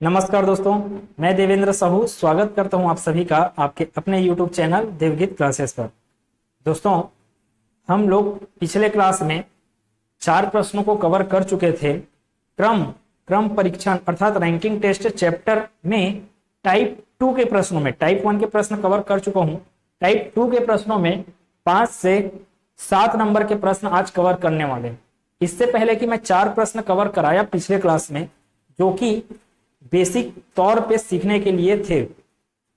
नमस्कार दोस्तों, मैं देवेंद्र साहू स्वागत करता हूं आप सभी का आपके अपने YouTube चैनल देवगीत क्लासेस पर। दोस्तों, हम लोग पिछले क्लास में 4 प्रश्नों को कवर कर चुके थे। क्रम परीक्षण अर्थात रैंकिंग टेस्ट चैप्टर में टाइप 2 के प्रश्नों में टाइप 1 के प्रश्न कवर कर चुका हूं। टाइप 2 के प्रश्नों में 5 से 7 नंबर के प्रश्न आज कवर करने वाले हैं। इससे पहले कि मैं 4 प्रश्न कवर कराया पिछले क्लास में, जो कि बेसिक तौर पे सीखने के लिए थे,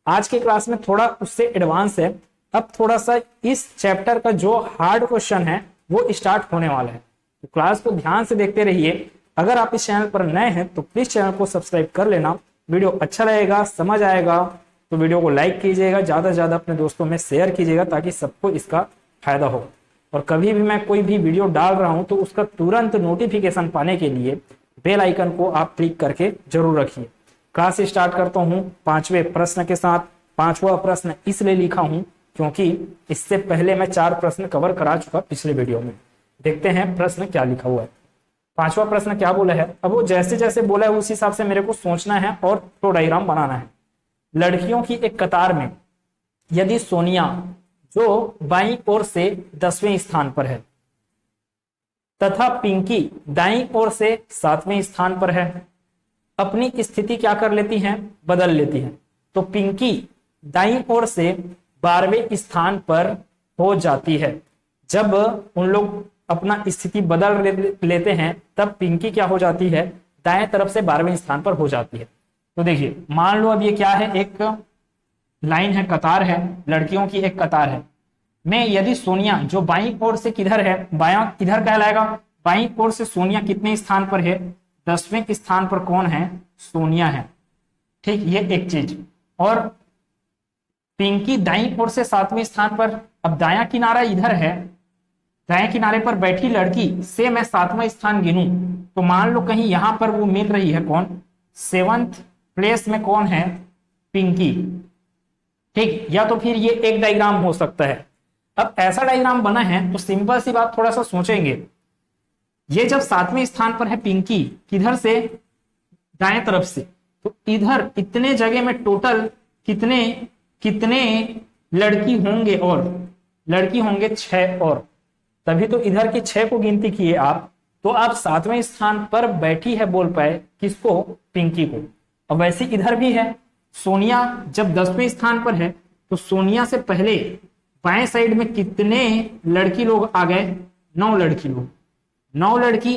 आज के क्लास में थोड़ा उससे एडवांस है। अब थोड़ा सा इस चैप्टर का जो हार्ड क्वेश्चन है वो स्टार्ट होने वाला है, तो क्लास को ध्यान से देखते रहिए। अगर आप इस चैनल पर नए हैं तो प्लीज चैनल को सब्सक्राइब कर लेना। वीडियो अच्छा रहेगा, समझ आएगा तो वीडियो को लाइक कीजिएगा, ज्यादा से ज्यादा अपने दोस्तों में शेयर कीजिएगा ताकि सबको इसका फायदा हो। और कभी भी मैं कोई भी वीडियो डाल रहा हूं तो उसका तुरंत नोटिफिकेशन पाने के लिए बेल आइकन को आप क्लिक करके जरूर रखिए। क्लास स्टार्ट करता हूं 5वें प्रश्न के साथ। 5वां प्रश्न इसलिए लिखा हूं क्योंकि इससे पहले मैं 4 प्रश्न कवर करा चुका पिछले वीडियो में। देखते हैं प्रश्न क्या लिखा हुआ है। 5वां प्रश्न क्या बोला है, अब वो जैसे जैसे बोला है उस हिसाब से मेरे को सोचना है और फ्लो डायग्राम बनाना है। लड़कियों की एक कतार में यदि सोनिया, जो बाईं ओर से 10वें स्थान पर है, तथा पिंकी दाईं ओर से 7वें स्थान पर है, अपनी स्थिति क्या कर लेती हैं, बदल लेती हैं। तो पिंकी दाईं ओर से 12वें स्थान पर हो जाती है। जब उन लोग अपना स्थिति बदल लेते हैं तब पिंकी क्या हो जाती है, दाएं तरफ से 12वें स्थान पर हो जाती है। तो देखिए, मान लो अब ये क्या है, एक लाइन है, कतार है, लड़कियों की एक कतार है। में यदि सोनिया जो बाईं ओर से किधर है, बायां किधर कहलाएगा, बाईं ओर से सोनिया कितने स्थान पर है, 10वें स्थान पर कौन है, सोनिया है। ठीक, ये एक चीज। और पिंकी दाईं ओर से 7वें स्थान पर। अब दायां किनारा इधर है, दाएं किनारे पर बैठी लड़की से मैं 7वां स्थान गिनूं तो मान लो कहीं यहां पर वो मिल रही है, कौन, 7th प्लेस में कौन है, पिंकी। ठीक, या तो फिर ये एक डायग्राम हो सकता है। अब ऐसा डायग्राम बना है तो सिंपल सी बात, थोड़ा सा सोचेंगे। ये जब 7वें स्थान पर है पिंकी, किधर से, दाएं तरफ से, तो इधर इतने जगह में टोटल कितने कितने लड़की होंगे, और लड़की होंगे 6, और तभी तो इधर की 6 को गिनती किए आप, तो आप 7वें स्थान पर बैठी है बोल पाए, किसको, पिंकी को। अब वैसे इधर भी है, सोनिया जब 10वें स्थान पर है तो सोनिया से पहले बाएं साइड में कितने लड़की लोग आ गए, 9 लड़की लोग। 9 लड़की,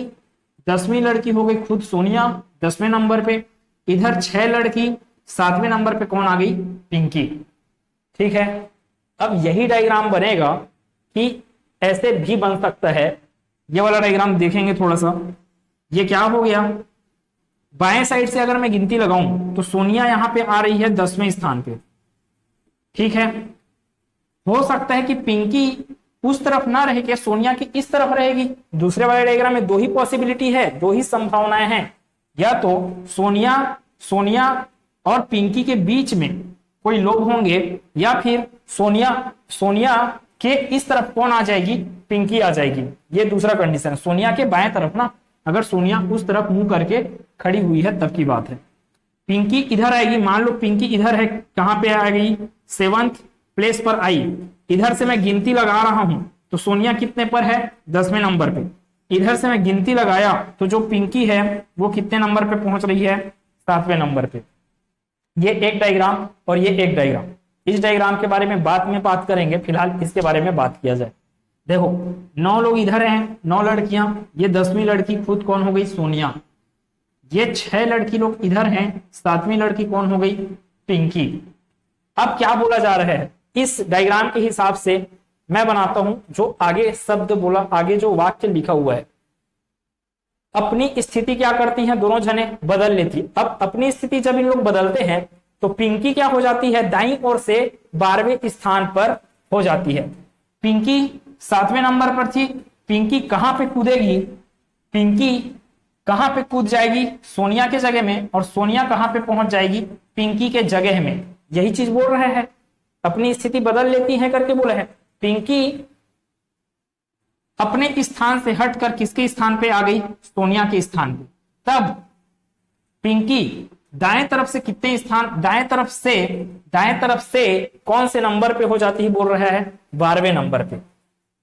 10वीं लड़की हो गई खुद सोनिया 10वें नंबर पे, इधर 6 लड़की, 7वें नंबर पे कौन आ गई, पिंकी। ठीक है, अब यही डायग्राम बनेगा कि ऐसे भी बन सकता है। ये वाला डायग्राम देखेंगे थोड़ा सा, ये क्या हो गया, बाएं साइड से अगर मैं गिनती लगाऊं तो सोनिया यहां पे आ रही है 10वें स्थान पे। ठीक है, हो सकता है कि पिंकी उस तरफ ना रहे, कि सोनिया की इस तरफ रहेगी। दूसरे वाले डायग्राम में 2 ही पॉसिबिलिटी है, 2 ही संभावनाएं हैं। या तो सोनिया और पिंकी के बीच में कोई लोग होंगे, या फिर सोनिया के इस तरफ कौन आ जाएगी, पिंकी आ जाएगी। ये दूसरा कंडीशन, सोनिया के बाएं तरफ ना, अगर सोनिया उस तरफ मुंह करके खड़ी हुई है तब की बात है। पिंकी इधर आएगी, मान लो पिंकी इधर है, कहां पे आ गई, 7th प्लेस पर आई। इधर से मैं गिनती लगा रहा हूं तो सोनिया कितने पर है, 10वें नंबर पे। इधर से मैं गिनती लगाया तो जो पिंकी है वो कितने नंबर पे पहुंच रही है, 7वें नंबर पे। ये एक डायग्राम और ये एक डायग्राम। इस डायग्राम के बारे में बाद में बात करेंगे, फिलहाल इसके बारे में बात किया जाए। देखो, 9 लोग इधर हैं, 9 लड़कियां, ये 10वीं लड़की खुद कौन हो गई, सोनिया। ये 6 लड़की लोग इधर हैं, 7वीं लड़की कौन हो गई, पिंकी। अब क्या बोला जा रहा है, इस डायग्राम के हिसाब से मैं बनाता हूं, जो आगे शब्द बोला, आगे जो वाक्य लिखा हुआ है, अपनी स्थिति क्या करती हैं, दोनों जने बदल लेती। अब अपनी स्थिति जब इन लोग बदलते हैं तो पिंकी क्या हो जाती है, दाईं ओर से 12वें स्थान पर हो जाती है। पिंकी 7वें नंबर पर थी, पिंकी कहां पे कूदेगी, पिंकी कहां पे कूद जाएगी, सोनिया के जगह में, और सोनिया कहां पे पहुंच जाएगी, पिंकी के जगह में। यही चीज बोल रहे हैं, अपनी स्थिति बदल लेती है करके बोला है। पिंकी अपने स्थान से हटकर किसके स्थान पे आ गई, सोनिया के स्थान पे। तब पिंकी दाएं तरफ से कितने स्थान, दाएं तरफ से कौन से नंबर पे हो जाती है बोल रहा है, 12वें नंबर पे।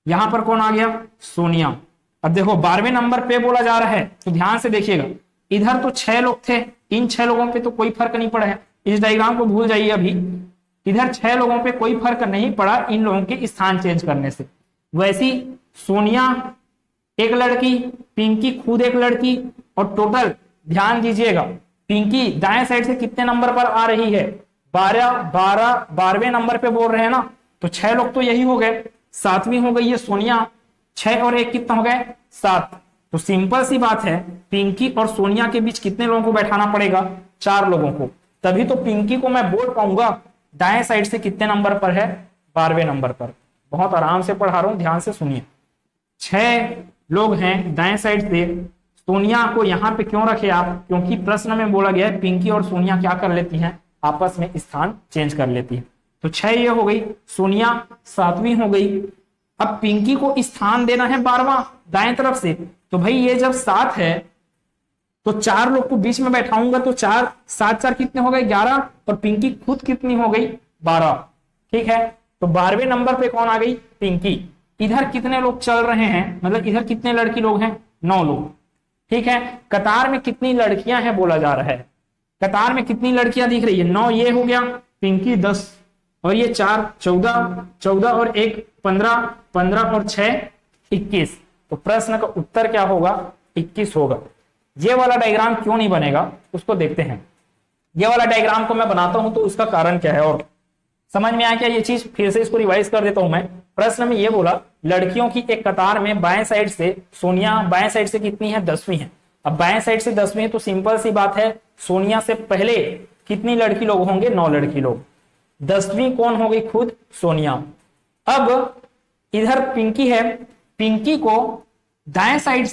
यहां पर कौन आ गया, सोनिया। अब देखो 12वें नंबर पे बोला जा रहा है तो ध्यान से देखिएगा, इधर तो 6 लोग थे, इन 6 लोगों पे तो कोई फर्क नहीं पड़ा है, इस डायग्राम को भूल जाइए अभी। इधर 6 लोगों पे कोई फर्क नहीं पड़ा इन लोगों के स्थान चेंज करने से। वैसी सोनिया एक लड़की, पिंकी खुद एक लड़की, और टोटल ध्यान दीजिएगा पिंकी दाएं साइड से कितने नंबर पर आ रही है, 12वें नंबर पे बोल रहे हैं ना, तो 6 लोग तो यही हो गए, 7वीं हो गई है सोनिया, 6 और 1 कितना हो गए, 7। तो सिंपल सी बात है, पिंकी और सोनिया के बीच कितने लोगों को बैठाना पड़ेगा, 4 लोगों को, तभी तो पिंकी को मैं बोल पाऊंगा दाएं साइड से कितने नंबर पर है, 12वें नंबर पर। बहुत आराम से पढ़ा रहा हूं, ध्यान से सुनिए। 6 लोग हैं दाएं साइड से, सोनिया को यहां पे क्यों रखे आप, क्योंकि प्रश्न में बोला गया है पिंकी और सोनिया क्या कर लेती हैं, आपस में स्थान चेंज कर लेती है। तो 6 ये हो गई, सोनिया 7वीं हो गई। अब पिंकी को स्थान देना है 12वां दाएं तरफ से, तो भाई ये जब 7 है तो 4 लोग को बीच में बैठाऊंगा, तो 4 7 4 कितने हो गए, 11, और पिंकी खुद कितनी हो गई, 12। ठीक है, तो 12वें नंबर पे कौन आ गई, पिंकी। इधर कितने लोग चल रहे हैं, मतलब इधर कितने लड़की लोग हैं, 9 लोग। ठीक है, कतार में कितनी लड़कियां हैं बोला जा रहा है, कतार में कितनी लड़कियां दिख रही है, 9 ये हो गया, पिंकी 10, और ये 4 14, 14 और 1 15, 15 और 6 21। तो प्रश्न का उत्तर क्या होगा, 21 होगा। ये वाला डायग्राम क्यों नहीं बनेगा उसको देखते हैं। ये वाला डायग्राम को मैं बनाता हूं तो उसका कारण क्या है, और समझ में आया क्या ये चीज, फिर से इसको रिवाइज कर देता हूं मैं। प्रश्न में ये बोला लड़कियों की एक कतार में बाएं साइड से सोनिया बाएं साइड से कितनी है, 10वीं है। अब बाएं साइड से 10वीं है तो सिंपल सी बात है, सोनिया से पहले कितनी लड़की लोग होंगे, 9 लड़की लोग। 10वीं कौन हो गई, खुद सोनिया। अब इधर पिंकी है, पिंकी को दाएं साइड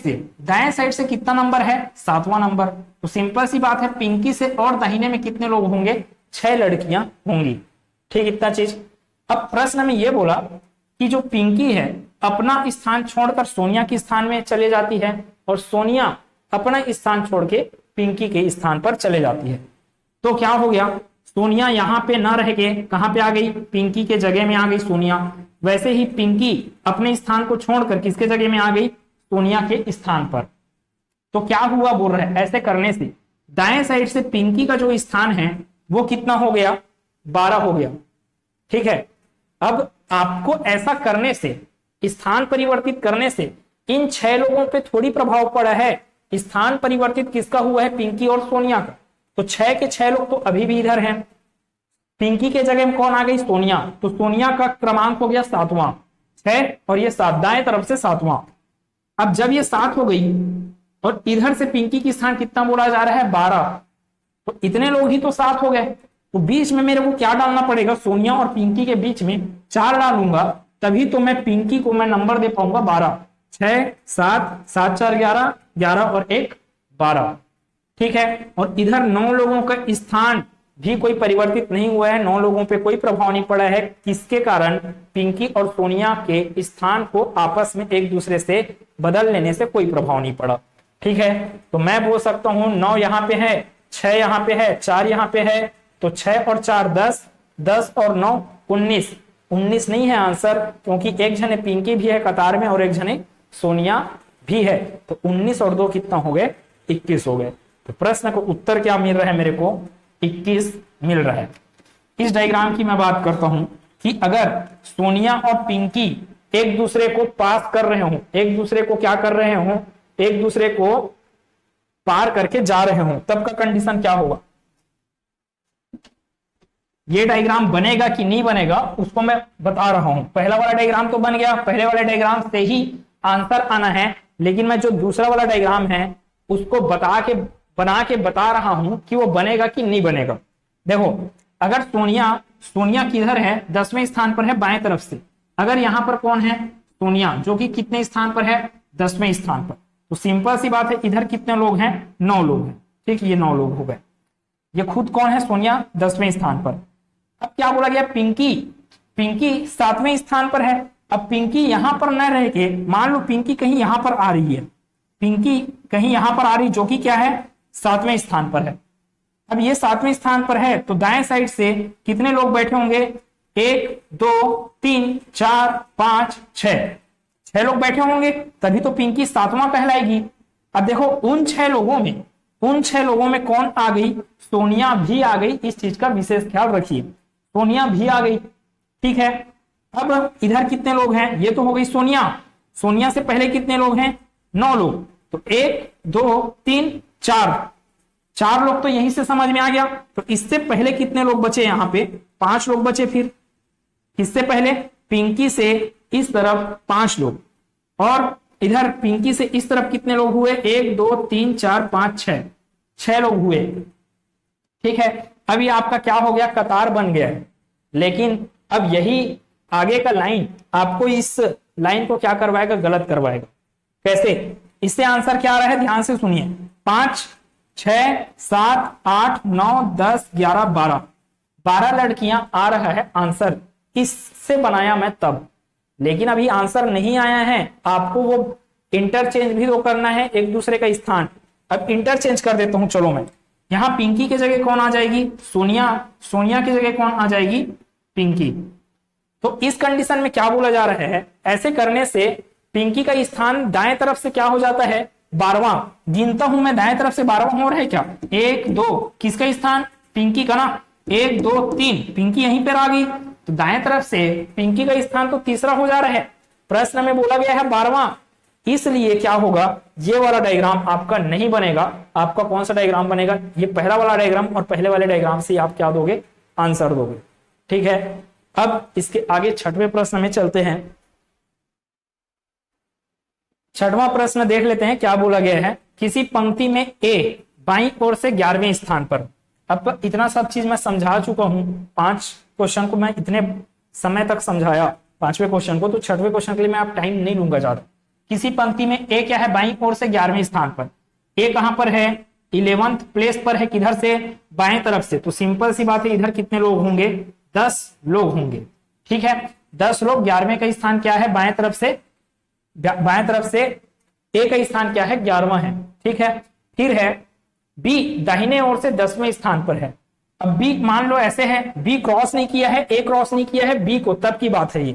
से कितना नंबर है, 7वां नंबर। तो सिंपल सी बात है, पिंकी से और दाहिने में कितने लोग होंगे, 6 लड़कियां होंगी। ठीक, इतना चीज। अब प्रश्न में यह बोला कि जो पिंकी है अपना स्थान छोड़कर सोनिया के स्थान में चले जाती है, और सोनिया अपना स्थान छोड़ के पिंकी के स्थान पर चले जाती है। तो क्या हो गया, सोनिया यहां पे ना रह के कहां पे आ गई, पिंकी के जगह में आ गई सोनिया। वैसे ही पिंकी अपने स्थान को छोड़कर किसके जगह में आ गई, सोनिया के स्थान पर। तो क्या हुआ बोल रहा है, ऐसे करने से दाएं साइड से पिंकी का जो स्थान है वो कितना हो गया, 12 हो गया। ठीक है, अब आपको ऐसा करने से, स्थान परिवर्तित करने से इन 6 लोगों पे थोड़ी प्रभाव पड़ा है, स्थान परिवर्तित किसका हुआ है, पिंकी और सोनिया का। तो 6 के 6 लोग तो अभी भी इधर हैं, पिंकी के जगह में कौन आ गई, सोनिया। तो सोनिया का क्रमांक हो गया 7वां, 6 और ये 7, दाएं तरफ से 7वां। अब जब ये 7 हो गई और इधर से पिंकी की स्थान कितना बोला जा रहा है, 12, तो इतने लोग ही तो 7 हो गए। तो बीच में मेरे को क्या डालना पड़ेगा, सोनिया और पिंकी के बीच में 4 डालूंगा, तभी तो मैं पिंकी को मैं नंबर दे पाऊंगा 12। 6 7 7 4 11, 11 और 1 12। ठीक है, और इधर 9 लोगों का स्थान भी कोई परिवर्तित नहीं हुआ है, 9 लोगों पे कोई प्रभाव नहीं पड़ा है। किसके कारण, पिंकी और सोनिया के स्थान को आपस में एक दूसरे से बदल लेने से कोई प्रभाव नहीं पड़ा। ठीक है, तो मैं बोल सकता हूं 9 यहां पे है, 6 यहां पे है, 4 यहां पे है, तो 6 और 4 10, 10 और 9 19। 19 नहीं है आंसर, क्योंकि एक जने पिंकी भी है कतार में और एक जने सोनिया भी है। तो 19 और 2 कितना हो गए, 21 हो गए। तो प्रश्न को उत्तर क्या मिल रहा है मेरे को, 21 मिल रहा है। इस डायग्राम की मैं बात करता हूं कि अगर सोनिया और पिंकी एक दूसरे को पास कर रहे हो, एक दूसरे को क्या कर रहे हो, एक दूसरे को पार करके जा रहे हो, तब का कंडीशन क्या होगा। ये डायग्राम बनेगा कि नहीं बनेगा उसको मैं बता रहा हूं। पहला वाला डायग्राम तो बन गया, पहले वाले डायग्राम से ही आंसर आना है, लेकिन मैं जो दूसरा वाला डायग्राम है उसको बना के बता रहा हूं कि वो बनेगा कि नहीं बनेगा। देखो, अगर सोनिया किधर है, 10वें स्थान पर है बाएं तरफ से। अगर यहां पर कौन है, सोनिया, जो कि कितने स्थान पर है, 10वें स्थान पर। तो सिंपल सी बात है, इधर कितने लोग हैं, 9 लोग हैं। ठीक, ये 9 लोग हो गए। ये खुद कौन है, सोनिया 10वें स्थान पर। अब क्या बोला गया, पिंकी 7वें स्थान पर है। अब पिंकी यहां पर न रह के, मान लो पिंकी कहीं यहां पर आ रही है, पिंकी कहीं यहां पर आ रही, जो कि क्या है, 7वें स्थान पर है। अब ये 7वें स्थान पर है तो दाएं साइड से कितने लोग बैठे होंगे? 1 2 3 4 5 6, 6 लोग बैठे होंगे, तभी तो पिंकी 7वां कहलाएगी। अब देखो उन 6 लोगों में कौन आ गई? सोनिया भी आ गई। इस चीज का विशेष ख्याल रखिए, सोनिया भी आ गई। ठीक है, अब इधर कितने लोग हैं? ये तो हो गई सोनिया। सोनिया से पहले कितने लोग हैं? 9 लोग। तो 1 2 3 4, 4 लोग तो यहीं से समझ में आ गया। तो इससे पहले कितने लोग बचे? यहाँ पे 5 लोग बचे। फिर इससे पहले पिंकी से इस तरफ 5 लोग, और इधर पिंकी से इस तरफ कितने लोग हुए? 1 2 3 4 5 6, 6 लोग हुए। ठीक है, अभी आपका क्या हो गया? कतार बन गया है। लेकिन अब यही आगे का लाइन आपको इस लाइन को क्या करवाएगा? गलत करवाएगा। कैसे? इससे आंसर क्या आ रहा है? ध्यान से सुनिए। 5 6 7 8 9 10 11 12, 12 लड़कियां आ रहा है आंसर। इससे बनाया मैं तब, लेकिन अभी आंसर नहीं आया है। आपको वो इंटरचेंज भी तो करना है एक दूसरे का स्थान। अब इंटरचेंज कर देता हूं। चलो, मैं यहां पिंकी की जगह कौन आ जाएगी? सोनिया। सोनिया की जगह कौन आ जाएगी? पिंकी। तो इस कंडीशन में क्या बोला जा रहा है? ऐसे करने से पिंकी का स्थान दाएं तरफ से क्या हो जाता है? 12वां। गिनता हूं मैं, दाएं तरफ से 12वां हो रहा है क्या? 1 2, किसका स्थान? पिंकी का ना। 1 2 3, पिंकी यहीं पर आ गई। तो दाएं तरफ से पिंकी का स्थान तो तीसरा हो जा रहा है। प्रश्न में बोला गया है 12वां, इसलिए क्या होगा? ये वाला डायग्राम आपका नहीं बनेगा। आपका कौन सा डायग्राम बनेगा? ये पहला वाला डायग्राम, और पहले वाले डायग्राम से आप क्या दोगे? आंसर दोगे। ठीक है, अब इसके आगे 6वें प्रश्न में चलते हैं। 6वां प्रश्न देख लेते हैं क्या बोला गया है। किसी पंक्ति में ए बाईं ओर से 11वें स्थान पर। अब इतना सब चीज मैं समझा चुका हूं। 5 क्वेश्चन को मैं इतने समय तक समझाया, 5वें क्वेश्चन को। तो 6वें क्वेश्चन के लिए मैं आप टाइम नहीं लूंगा ज्यादा। किसी पंक्ति में ए क्या है? बाईं ओर से 11वें स्थान पर। ए कहां पर है? 11th प्लेस पर है। किधर से? बाएं तरफ से। तो सिंपल सी बात है, इधर कितने लोग होंगे? 10 लोग होंगे। ठीक है, 10 लोग। 11वें का स्थान क्या है? बाएं तरफ से। बाएं तरफ से ए का स्थान क्या है? 11वां है। ठीक है, फिर है बी दाहिने ओर से 10वें स्थान पर है। अब बी मान लो ऐसे है, बी क्रॉस नहीं किया है, ए क्रॉस नहीं किया है बी को, तब की बात है। ये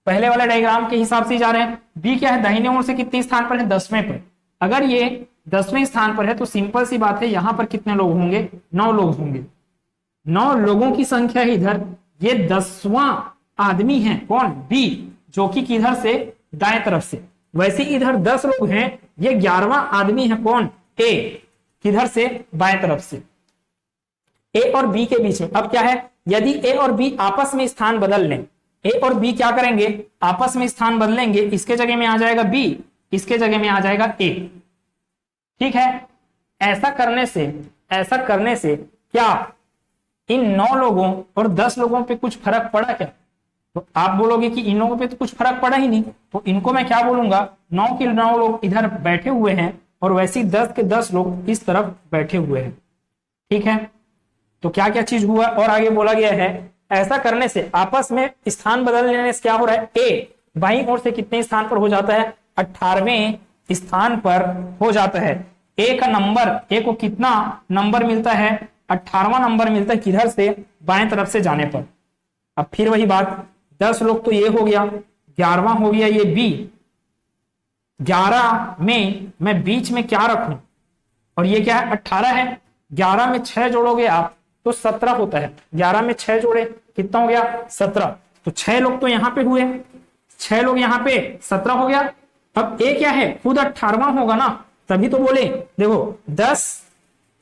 पहले वाले डायग्राम के हिसाब से जा रहे हैं। बी क्या है? दाहिने ओर से कितने स्थान पर है? 10वें पर। अगर ये 10वें स्थान पर है तो सिंपल सी बात है, यहां पर कितने लोग होंगे? 9 लोग होंगे। 9 लोगों की संख्या है इधर। ये 10वां आदमी है। कौन? बी, जो कि किधर से? दाएं तरफ से। वैसे इधर 10 लोग हैं, ये 11वां आदमी है। कौन? ए, किधर से? बाएं तरफ से। ए और बी के बीच में अब क्या है? यदि ए और बी आपस में स्थान बदल लें, ए और बी क्या करेंगे? आपस में स्थान बदलेंगे। इसके जगह में आ जाएगा बी, इसके जगह में आ जाएगा ए। ठीक है, ऐसा करने से क्या इन 9 लोगों और 10 लोगों पे कुछ फर्क पड़ा क्या? तो आप बोलोगे कि इन लोगों पे तो कुछ फर्क पड़ा ही नहीं। तो इनको मैं क्या बोलूंगा? 9 के 9 लोग इधर बैठे हुए हैं, और वैसे ही 10 के 10 लोग इस तरफ बैठे हुए हैं। ठीक है, तो क्या क्या चीज हुआ? और आगे बोला गया है, ऐसा करने से आपस में स्थान बदल लेने से क्या हो रहा है? ए बाईं ओर से कितने स्थान पर हो जाता है? 18वें स्थान पर हो जाता है। ए का नंबर, ए को कितना नंबर मिलता है? 18वां नंबर मिलता है। किधर से? बाएं तरफ से जाने पर। अब फिर वही बात, 10 लोग तो ये हो गया, 11वां हो गया ये बी। 11 में मैं बीच में क्या रखूं? और ये क्या है? 18 है। 11 में 6 जोड़ोगे आप तो 17 होता है। 11 में 6 जोड़े कितना हो गया? 17। तो 6 लोग तो यहां पे हुए, 6 लोग यहां पे, 17 हो गया। अब ए क्या है? खुद 18वां होगा ना, तभी तो बोले। देखो 10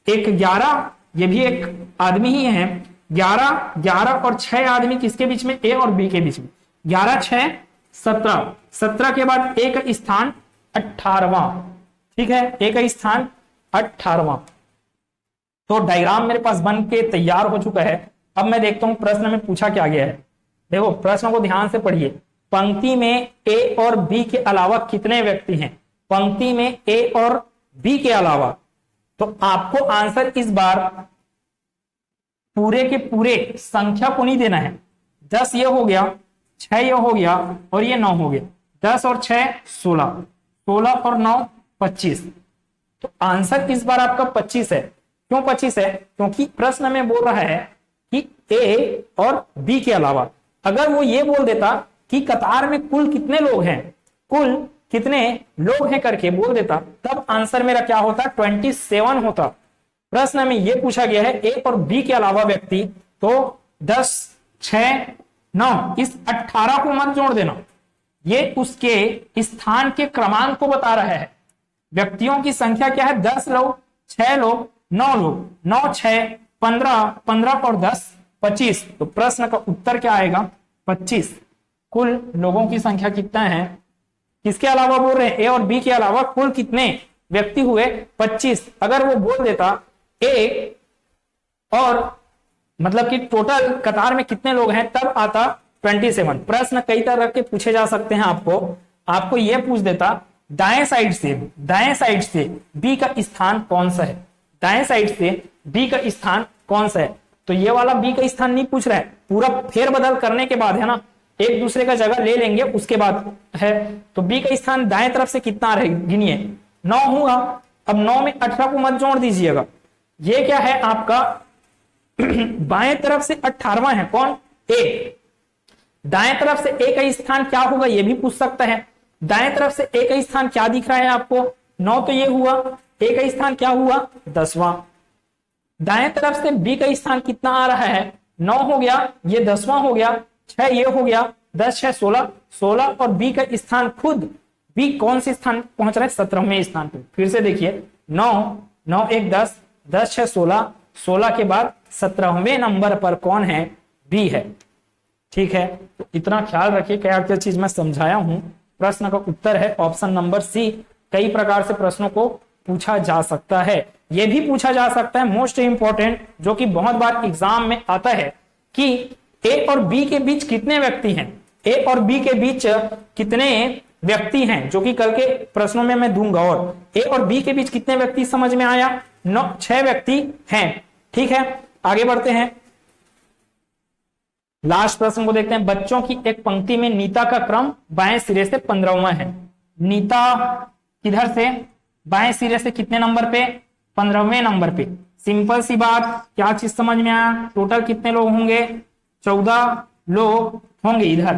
1 11, ये भी एक आदमी ही है। 11 11 और 6 आदमी किसके बीच में? ए और बी के बीच में। 11 6 17, 17 के बाद ए का स्थान 18वां। ठीक है, ए का स्थान 18वां। तो डायग्राम मेरे पास बन के तैयार हो चुका है। अब मैं देखता हूं प्रश्न में पूछा क्या गया है। देखो प्रश्न को ध्यान से पढ़िए। पंक्ति में ए और बी के अलावा कितने व्यक्ति हैं? पंक्ति में ए और बी के अलावा। तो आपको आंसर इस बार पूरे के पूरे संख्या को नहीं देना है। 10 ये हो गया, 6 ये हो गया, और ये 9 हो गया। 10 और 6 16, 16 और 9 25। तो आंसर इस बार आपका 25 है। क्यों 25 है? क्योंकि प्रश्न में बोल रहा है कि ए और बी के अलावा, अगर वो ये बोल देता कि कतार में कुल कितने लोग हैं, कुल कितने लोग हैं करके बोल देता, तब आंसर मेरा क्या होता? 27 होता। प्रश्न में ये पूछा गया है ए और बी के अलावा व्यक्ति, तो 10, 6, 9, इस 18 को मत जोड़ देना, ये उसके स्थान के क्रमांक को बता रहा है। व्यक्तियों की संख्या क्या है? 10 लोग, 6 लोग, 9 लोग, 9, 6, 15, 15 और 10, 25। तो प्रश्न का उत्तर क्या आएगा? 25। कुल लोगों की संख्या कितना है? किसके अलावा बोल रहे हैं? ए और बी के अलावा कुल कितने व्यक्ति हुए? 25। अगर वो बोल देता ए और मतलब कि टोटल कतार में कितने लोग हैं, तब आता 27। प्रश्न कई तरह के पूछे जा सकते हैं। आपको यह पूछ देता दाएं साइड से बी का स्थान कौन सा है, दाएं साइड से बी का स्थान कौन सा है, तो ये वाला बी का स्थान नहीं पूछ रहा है, पूरा फेरबदल करने के बाद है ना, एक दूसरे का जगह ले लेंगे उसके बाद है। तो बी का स्थान दाएं तरफ से कितना रहे, गिनिए, 9 हुआ। अब 9 में 18 को मत जोड़ दीजिएगा, ये क्या है आपका बाएं तरफ से 18वां है, कौन? ए। दाएं तरफ से ए का स्थान क्या होगा, ये भी पूछ सकता है। दाएं तरफ से ए का स्थान क्या दिख रहा है आपको? 9 तो ये हुआ, ए का स्थान क्या हुआ? 10वां। दाएं तरफ से बी का स्थान कितना आ रहा है? 9 हो गया, ये 10वां हो गया, 6 ये हो गया, 10, 6, 16, 16 और बी का स्थान खुद बी कौन से स्थान पहुंच रहा है? 17वें स्थान पे। फिर से देखिए 9, 9, 1, 10, 10, 6, 16, 16 के बाद 17वें नंबर पर कौन है? बी है। ठीक है, तो इतना ख्याल रखिए, क्या क्या चीज मैं समझाया हूं। प्रश्न का उत्तर है ऑप्शन नंबर सी। कई प्रकार से प्रश्नों को पूछा जा सकता है। यह भी पूछा जा सकता है मोस्ट इंपॉर्टेंट, जो कि बहुत बार एग्जाम में आता है, कि ए और बी के बीच कितने व्यक्ति हैं, ए और बी के बीच कितने व्यक्ति हैं, जो कि कल के प्रश्नों में मैं दूंगा। और ए और बी के बीच कितने व्यक्ति समझ में आया? 6 व्यक्ति हैं। ठीक है, आगे बढ़ते हैं, लास्ट प्रश्न को देखते हैं। बच्चों की एक पंक्ति में नीता का क्रम बाएं सिरे से 15वां है। नीता किधर से? बाएं सिरे से कितने नंबर पे? 15वें नंबर पे। सिंपल सी बात, क्या चीज समझ में आया? टोटल कितने लोग होंगे? 14 लोग होंगे इधर,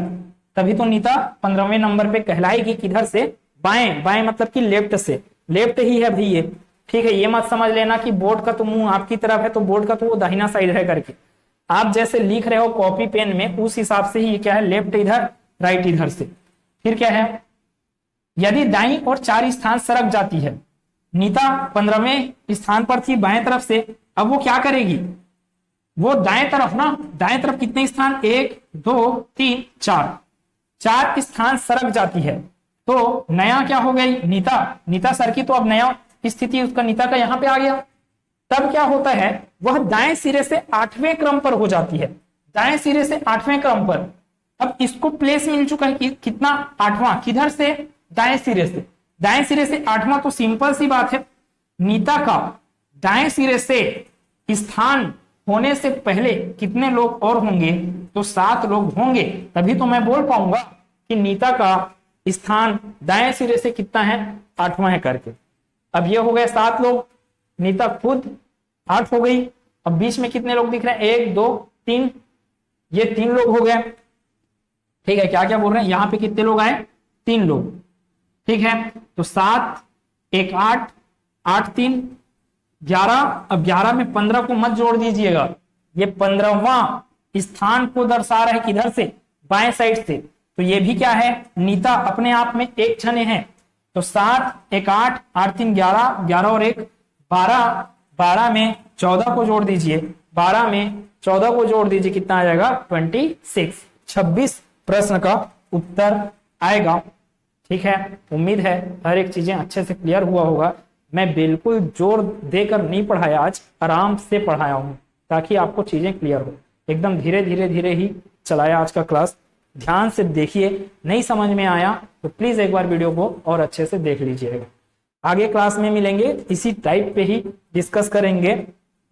तभी तो नीता 15वें नंबर पे कहलाएगी। किधर से? बाएं। बाएं मतलब कि लेफ्ट से, लेफ्ट ही है भाई ये। ठीक है, ये मत समझ लेना कि बोर्ड का तो मुंह आपकी तरफ है तो बोर्ड का तो वो दाहिना साइड है करके। आप जैसे लिख रहे हो कॉपी पेन में, उस हिसाब से ही क्या है, लेफ्ट इधर, राइट इधर से। फिर क्या है, यदि दाईं और 4 स्थान सरक जाती है, नीता 15वें स्थान पर थी बाएं तरफ से, अब वो क्या करेगी? वो दाएं तरफ ना, दाएं तरफ कितने स्थान? 1, 2, 3, 4, 4 स्थान सरक जाती है, तो नया क्या हो गई? नीता सर की, तो अब नया स्थिति उसका नीता का यहां पे आ गया। तब क्या होता है, वह दाएं सिरे से 8वें क्रम पर हो जाती है, दाएं सिरे से 8वें क्रम पर। अब इसको प्लेस मिल चुका है कि कितना? 8वां। किधर से? दाएं सिरे से। दाएं सिरे से 8वां, तो सिंपल सी बात है, नीता का दाएं सिरे से स्थान होने से पहले कितने लोग और होंगे? तो 7 लोग होंगे, तभी तो मैं बोल पाऊंगा कि नीता का स्थान दाएं सिरे से कितना है? 8वां है करके। अब ये हो गए 7 लोग, नीता खुद 8 हो गई। अब बीच में कितने लोग दिख रहे हैं? 1, 2, 3, ये 3 लोग हो गए। ठीक है, क्या क्या बोल रहे हैं? यहां पे कितने लोग आए? 3 लोग। ठीक है, तो 7, 1, 8, 8, 3, 11। अब 11 में 15 को मत जोड़ दीजिएगा, ये 15वां स्थान को दर्शा रहा है। किधर से? बाएं साइड से। तो ये भी क्या है? नीता अपने आप में एक जने है। तो 7, 1, 8, 8, 3, 11, 11 और 1, 12, 12 में 14 को जोड़ दीजिए, 12 में 14 को जोड़ दीजिए, कितना आ जाएगा? 26, 26 प्रश्न का उत्तर आएगा। ठीक है, उम्मीद है हर एक चीजें अच्छे से क्लियर हुआ होगा। मैं बिल्कुल जोर देकर नहीं पढ़ाया, आज आराम से पढ़ाया हूं ताकि आपको चीजें क्लियर हो। एकदम धीरे धीरे धीरे ही चलाया आज का क्लास। ध्यान से देखिए, नहीं समझ में आया तो प्लीज एक बार वीडियो को और अच्छे से देख लीजिएगा। आगे क्लास में मिलेंगे, इसी टाइप पे ही डिस्कस करेंगे,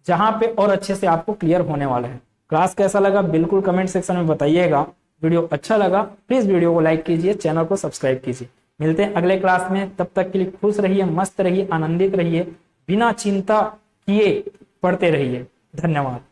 जहां पे और अच्छे से आपको क्लियर होने वाला है। क्लास कैसा लगा बिल्कुल कमेंट सेक्शन में बताइएगा। वीडियो अच्छा लगा प्लीज वीडियो को लाइक कीजिए, चैनल को सब्सक्राइब कीजिए। मिलते हैं अगले क्लास में, तब तक के लिए खुश रहिए, मस्त रहिए, आनंदित रहिए, बिना चिंता किए पढ़ते रहिए। धन्यवाद।